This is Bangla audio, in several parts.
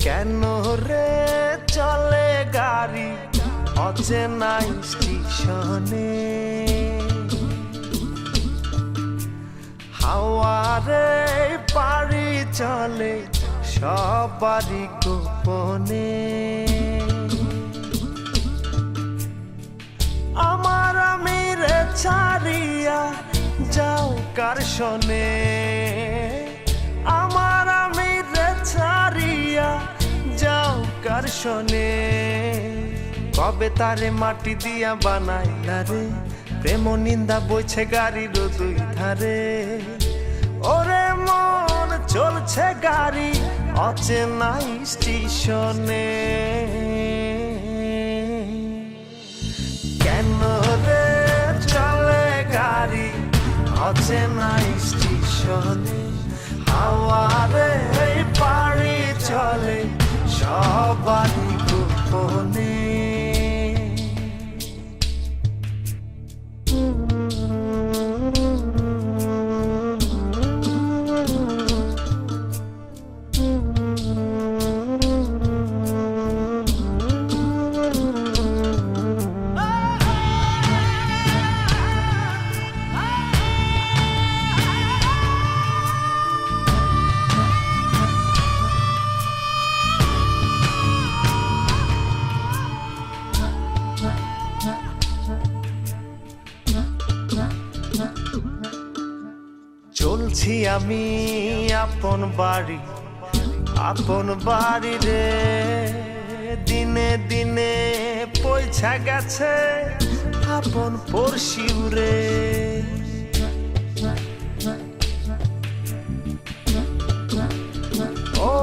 কেন রে চলে গাড়ি অচেনা স্টেশনে, হাওয়ারে পাড়ি চলে সবারই গোপনে। আমার আমিরে ছাড়িয়া যাও কার শোনে, আমার আমিরে ছাড়িয়া যাও কার শোনে। কবে তারে মাটি দিয়া বানাইলা রে, প্রেম নিন্দা বইছে গাড়ির দুই ধারে। ওরে মন চলছে গাড়ি অচেনা স্টেশনে, কেন রে চলে গাড়ি অচেনা স্টেশনে, হাওয়ারে পাড়ি চলে সবারই গোপনে। চলছি আমি আপন বাড়ি রে, দিনে দিনে পয়সা গেছে আপন পড়শিও রে। ও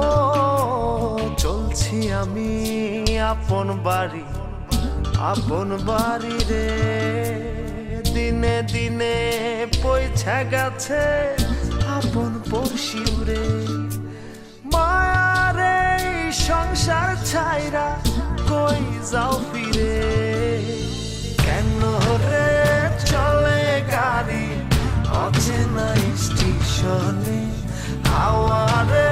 চলছি আমি আপন বাড়ি রে, দিনে দিনে পয়সা গেছে আপন পড়শিও রে। মায়ারে সংসার ছাইরা কই যাও ফিরে, কেন রে চলে গাড়ি অচেনা স্টেশনে, হাওয়ারে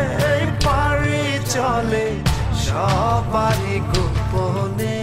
পাড়ি চলে সবারই গোপনে।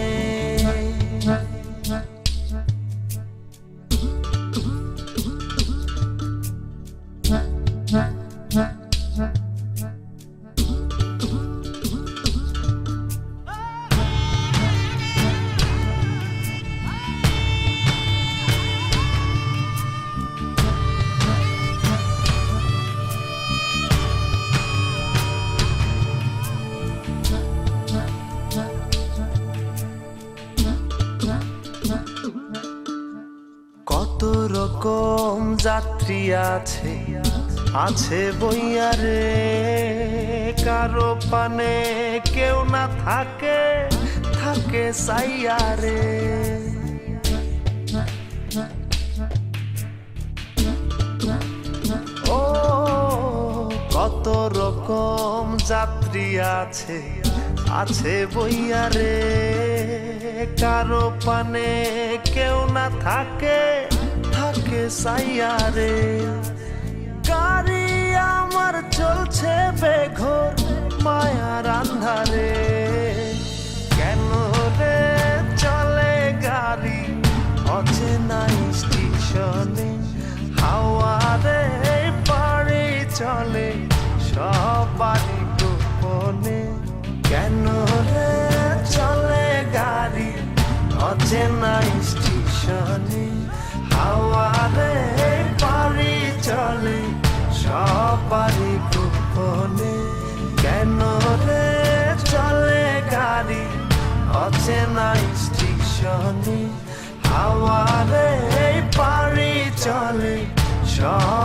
কত রকম যাত্রী আছে বইয়া রে, কারো পানে কেউ না থাকে সাইয়া রে। ও কত রকম যাত্রী আছে বইয়া রে, কারো পানে কেউ না থাকে সাইয়া রে। গাড়ি আমার চলছে বেঘোর মায়ার আন্ধারে, কেন রে চলে গাড়ি অচেনা স্টেশনে, হাওয়ারে পাড়ি চলে সবারই গোপনে। কেন রে চলে গাড়ি অচেনা স্টেশনে, হাওয়ারে পাড়ি চলে সবারই গোপনে। কেন রে চলে গাড়ি অচেনা স্টেশনে, হাওয়া চলে সব